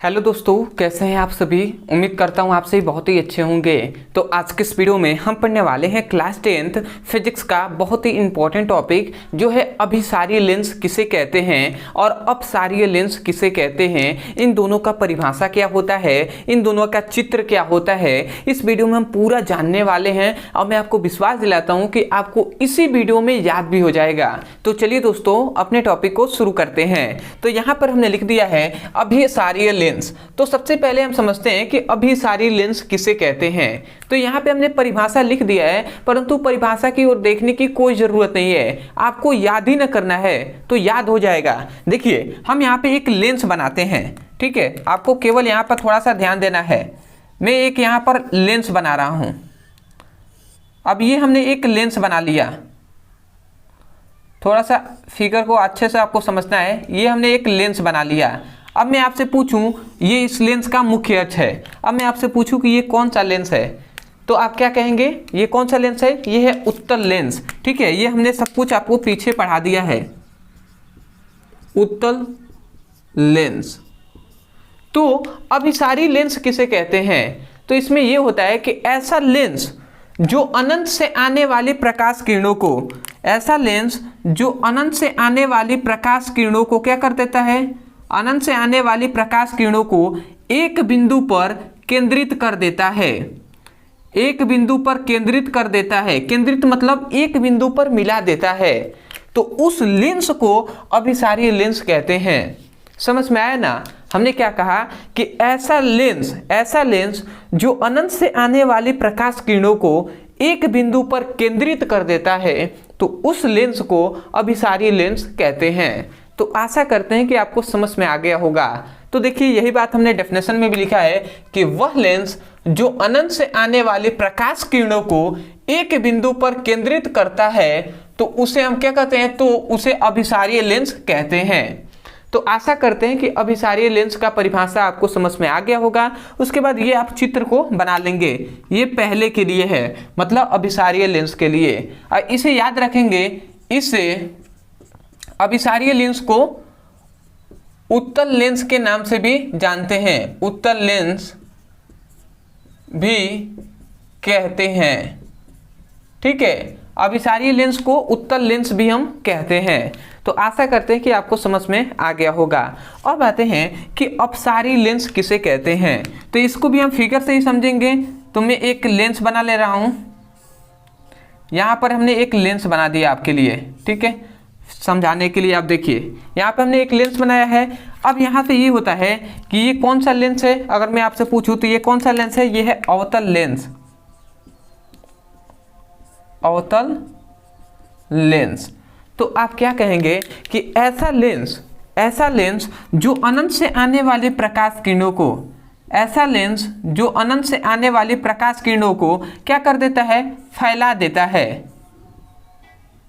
Hello दोस्तों, कैसे हैं आप सभी। उम्मीद करता हूं आप सभी बहुत ही अच्छे होंगे। तो आज के इस वीडियो में हम पढ़ने वाले हैं क्लास 10th फिजिक्स का बहुत ही इंपॉर्टेंट टॉपिक जो है अभिसारीय लेंस किसे कहते हैं और अपसारीय लेंस किसे कहते हैं। इन दोनों का परिभाषा क्या होता है, इन दोनों का चित्र क्या होता है, इस वीडियो में हम पूरा जानने वाले हैं और मैं आपको विश्वास दिलाता हूँ कि आपको इसी वीडियो में याद भी हो जाएगा। तो चलिए दोस्तों अपने टॉपिक को शुरू करते हैं। तो यहाँ पर हमने लिख दिया है अभिसारीय लेंस। तो सबसे पहले हम समझते हैं कि अभिसारी लेंस किसे कहते हैं। तो यहाँ पे हमने परिभाषा लिख दिया है, परंतु परिभाषा की ओर देखने की कोई जरूरत नहीं है, आपको याद ही न करना है तो याद हो जाएगा। देखिए हम यहाँ पे एक लेंस बनाते हैं, ठीक है। आपको केवल यहाँ पर थोड़ा सा ध्यान देना है। मैं एक यहाँ पर लेंस बना रहा हूं। अब ये हमने एक लेंस बना लिया, थोड़ा सा फिगर को अच्छे से आपको समझना है। ये हमने एक लेंस बना लिया। अब मैं आपसे पूछूं, ये इस लेंस का मुख्य अक्ष है। अब मैं आपसे पूछूं कि ये कौन सा लेंस है, तो आप क्या कहेंगे, ये कौन सा लेंस है, ये है उत्तल लेंस, ठीक है। ये हमने सब कुछ आपको पीछे पढ़ा दिया है, उत्तल लेंस। तो अभिसारी लेंस किसे कहते हैं, तो इसमें यह होता है कि ऐसा लेंस जो अनंत से आने वाली प्रकाश किरणों को, ऐसा लेंस जो अनंत से आने वाली प्रकाश किरणों को क्या कर देता है, अनंत से आने वाली प्रकाश किरणों को एक बिंदु पर केंद्रित कर देता है। एक बिंदु पर केंद्रित कर देता है, केंद्रित मतलब एक बिंदु पर मिला देता है, तो उस लेंस को अभिसारीय लेंस कहते हैं। समझ में आया ना। हमने क्या कहा कि ऐसा लेंस जो अनंत से आने वाली प्रकाश किरणों को एक बिंदु पर केंद्रित कर देता है, तो उस लेंस को अभिसारीय लेंस कहते हैं। तो आशा करते हैं कि आपको समझ में आ गया होगा। तो देखिए यही बात हमने डेफिनेशन में भी लिखा है कि वह लेंस जो अनंत से आने वाली प्रकाश किरणों को एक बिंदु पर केंद्रित करता है, तो उसे हम क्या कहते हैं, तो उसे अभिसारीय लेंस कहते हैं। तो आशा करते हैं कि अभिसारीय लेंस का परिभाषा आपको समझ में आ गया होगा। उसके बाद ये आप चित्र को बना लेंगे, ये पहले के लिए है, मतलब अभिसारीय लेंस के लिए। और इसे याद रखेंगे, इसे अभिसारीय लेंस को उत्तल लेंस के नाम से भी जानते हैं, उत्तल लेंस भी कहते हैं, ठीक है। अभिसारीय लेंस को उत्तल लेंस भी हम कहते हैं। तो आशा करते हैं कि आपको समझ में आ गया होगा। अब आते हैं कि अपसारी लेंस किसे कहते हैं। तो इसको भी हम फिगर से ही समझेंगे। तो मैं एक लेंस बना ले रहा हूं, यहां पर हमने एक लेंस बना दिया आपके लिए, ठीक है, समझाने के लिए। आप देखिए यहाँ पे हमने एक लेंस बनाया है। अब यहाँ से ये होता है कि ये कौन सा लेंस है, अगर मैं आपसे पूछूं तो ये कौन सा लेंस है, ये है अवतल लेंस, अवतल लेंस। तो आप क्या कहेंगे कि ऐसा लेंस जो अनंत से आने वाले प्रकाश किरणों को, ऐसा लेंस जो अनंत से आने वाली प्रकाश किरणों को क्या कर देता है, फैला देता है।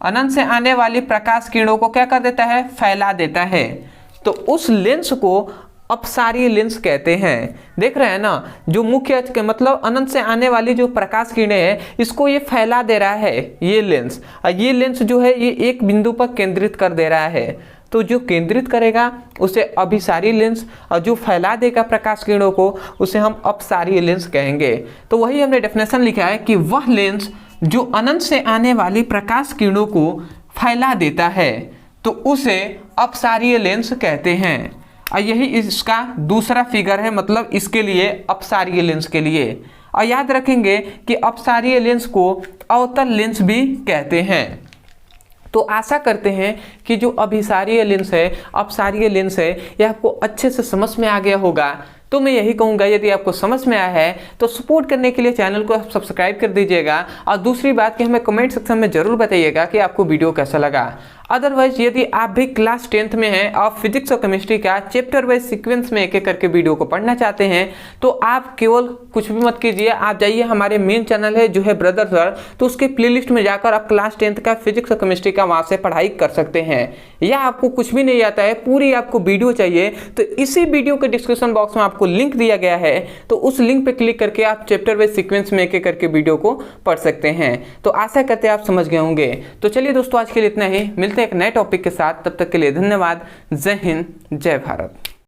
अनंत से आने वाली प्रकाश किरणों को क्या कर देता है, फैला देता है, तो उस लेंस को अपसारीय लेंस कहते हैं। देख रहे हैं ना, जो मुख्य अक्ष के मतलब अनंत से आने वाली जो प्रकाश किरणें हैं, इसको ये फैला दे रहा है ये लेंस। और ये लेंस जो है ये एक बिंदु पर केंद्रित कर दे रहा है। तो जो केंद्रित करेगा उसे अभिसारी लेंस, और जो फैला देगा प्रकाश किरणों को उसे हम अपसारीय लेंस कहेंगे। तो वही हमने डेफिनेशन लिखा है कि वह लेंस जो अनंत से आने वाली प्रकाश किरणों को फैला देता है, तो उसे अपसारीय लेंस कहते हैं। और यही इसका दूसरा फिगर है, मतलब इसके लिए अपसारीय लेंस के लिए। और याद रखेंगे कि अपसारीय लेंस को अवतल लेंस भी कहते हैं। तो आशा करते हैं कि जो अभिसारीय लेंस है, अपसारीय लेंस है, यह आपको अच्छे से समझ में आ गया होगा। तो मैं यही कहूँगा, यदि आपको समझ में आया है तो सपोर्ट करने के लिए चैनल को सब्सक्राइब कर दीजिएगा। और दूसरी बात कि हमें कमेंट सेक्शन में जरूर बताइएगा कि आपको वीडियो कैसा लगा। अदरवाइज यदि आप भी क्लास 10th में हैं और फिजिक्स और केमिस्ट्री का चैप्टर वाइज सीक्वेंस में एक एक करके वीडियो को पढ़ना चाहते हैं, तो आप केवल कुछ भी मत कीजिए, आप जाइए हमारे मेन चैनल है जो है ब्रदर सर, तो उसके प्लेलिस्ट में जाकर आप क्लास 10th का फिजिक्स और केमिस्ट्री का वहाँ से पढ़ाई कर सकते हैं। या आपको कुछ भी नहीं आता है, पूरी आपको वीडियो चाहिए, तो इसी वीडियो के डिस्क्रिप्शन बॉक्स में आपको लिंक दिया गया है, तो उस लिंक पे क्लिक करके आप चैप्टर वाइज सीक्वेंस में एक एक करके वीडियो को पढ़ सकते हैं। तो आशा करते हैं आप समझ गए होंगे। तो चलिए दोस्तों, आज के लिए इतना ही, मिलते हैं एक नए टॉपिक के साथ। तब तक के लिए धन्यवाद। जय हिंद, जय भारत।